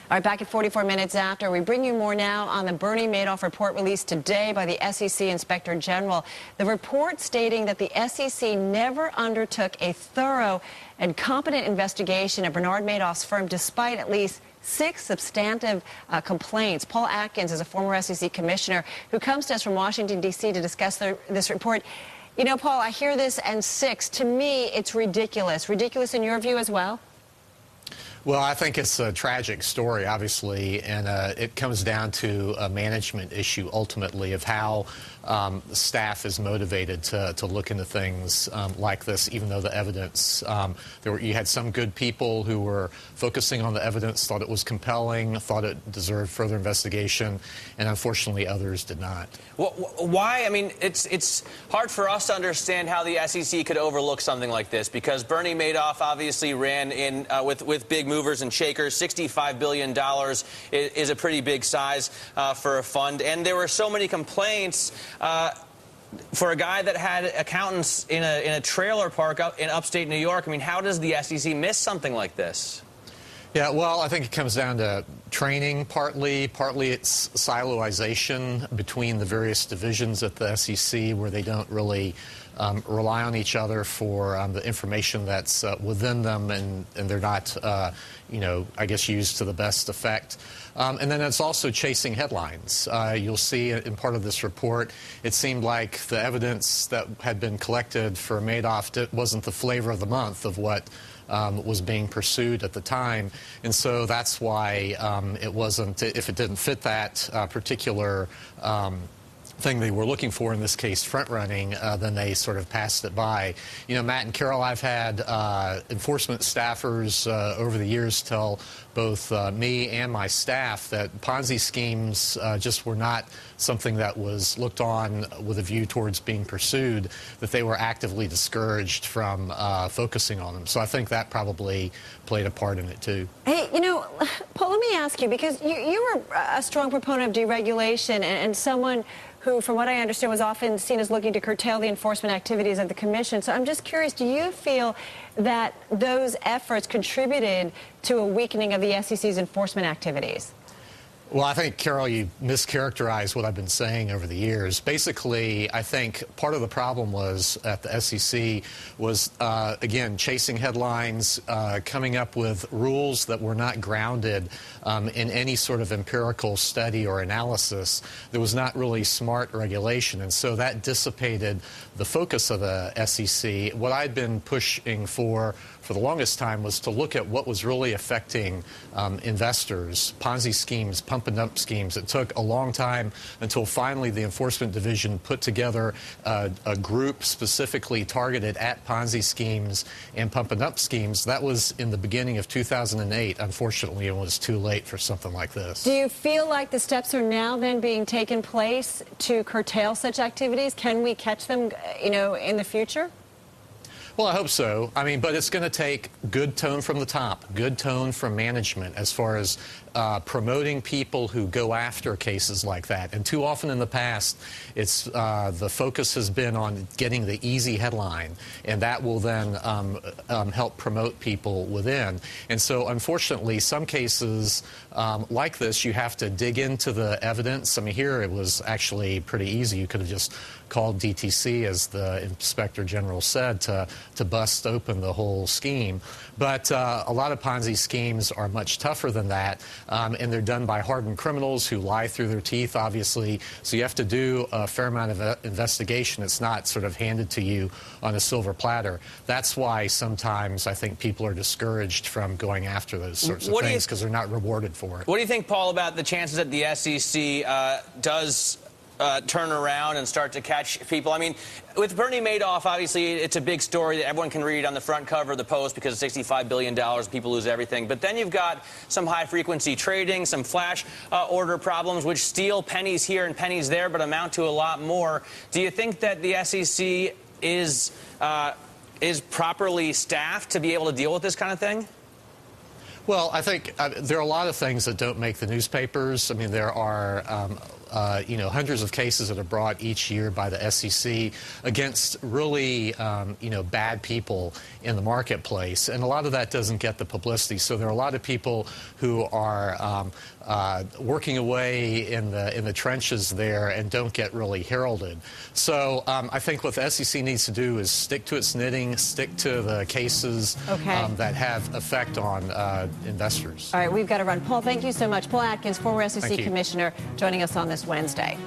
All right, back at 44 minutes after, we bring you more now on the Bernie Madoff report released today by the SEC Inspector General. The report stating that the SEC never undertook a thorough and competent investigation of Bernard Madoff's firm, despite at least 6 substantive complaints. Paul Atkins is a former SEC commissioner who comes to us from Washington, D.C. to discuss this report. You know, Paul, I hear this, and 6. To me, it's ridiculous. Ridiculous in your view as well? Well, I think it's a tragic story, obviously, and it comes down to a management issue, ultimately, of how the staff is motivated to look into things like this, even though the evidence, you had some good people who were focusing on the evidence, thought it was compelling, thought it deserved further investigation, and unfortunately others did not. Well, why? I mean, it's hard for us to understand how the SEC could overlook something like this, because Bernie Madoff obviously ran in with big movers and shakers. $65 billion is a pretty big size for a fund. And there were so many complaints for a guy that had accountants in a trailer park in upstate New York. I mean, how does the SEC miss something like this? Yeah, well, I think it comes down to training partly it's siloization between the various divisions at the SEC, where they don't really rely on each other for the information that's within them, and they're not, you know, I guess, used to the best effect. And then it's also chasing headlines. You'll see in part of this report, it seemed like the evidence that had been collected for Madoff wasn't the flavor of the month of what was being pursued at the time. And so that's why it wasn't, if it didn't fit that particular thing they were looking for, in this case front running, then they sort of passed it by. You know, Matt and Carol, I've had enforcement staffers over the years tell both me and my staff that Ponzi schemes just were not something that was looked on with a view towards being pursued, that they were actively discouraged from focusing on them. So I think that probably played a part in it too. Hey, you know, Paul, let me ask you, because you were a strong proponent of deregulation and someone who, from what I understand, was often seen as looking to curtail the enforcement activities of the Commission. So I'm just curious, do you feel that those efforts contributed to a weakening of the SEC's enforcement activities? Well, I think, Carol, you mischaracterized what I've been saying over the years. Basically, I think part of the problem was at the SEC was, again, chasing headlines, coming up with rules that were not grounded in any sort of empirical study or analysis. There was not really smart regulation, and so that dissipated the focus of the SEC. What I'd been pushing for the longest time was to look at what was really affecting investors, Ponzi schemes, pump and dump schemes. It took a long time until finally the Enforcement Division put together a group specifically targeted at Ponzi schemes and pump and dump schemes. That was in the beginning of 2008. Unfortunately, it was too late for something like this. Do you feel like the steps are now then being taken place to curtail such activities? Can we catch them, you know, in the future? Well, I hope so. I mean, but it's going to take good tone from the top, good tone from management as far as promoting people who go after cases like that. And too often in the past, it's the focus has been on getting the easy headline, and that will then help promote people within. And so, unfortunately, some cases like this, you have to dig into the evidence. I mean, here it was actually pretty easy. You could have just called DTC, as the Inspector General said, to bust open the whole scheme. But a lot of Ponzi schemes are much tougher than that, and they're done by hardened criminals who lie through their teeth, obviously. So you have to do a fair amount of investigation. It's not sort of handed to you on a silver platter. That's why sometimes I think people are discouraged from going after those sorts of things, because they're not rewarded for it. What do you think, Paul, about the chances that the SEC does turn around and start to catch people? I mean, with Bernie Madoff, obviously, it's a big story that everyone can read on the front cover of the Post because of $65 billion, people lose everything. But then you've got some high-frequency trading, some flash order problems, which steal pennies here and pennies there, but amount to a lot more. Do you think that the SEC is properly staffed to be able to deal with this kind of thing? Well, I think there are a lot of things that don't make the newspapers. I mean, there are hundreds of cases that are brought each year by the SEC against really bad people in the marketplace, and a lot of that doesn't get the publicity. So there are a lot of people who are working away in the trenches there and don't get really heralded. So I think what the SEC needs to do is stick to its knitting, stick to the cases that have effect on investors. All right, we've got to run. Paul, thank you so much. Paul Atkins, former SEC commissioner, joining us on this Wednesday.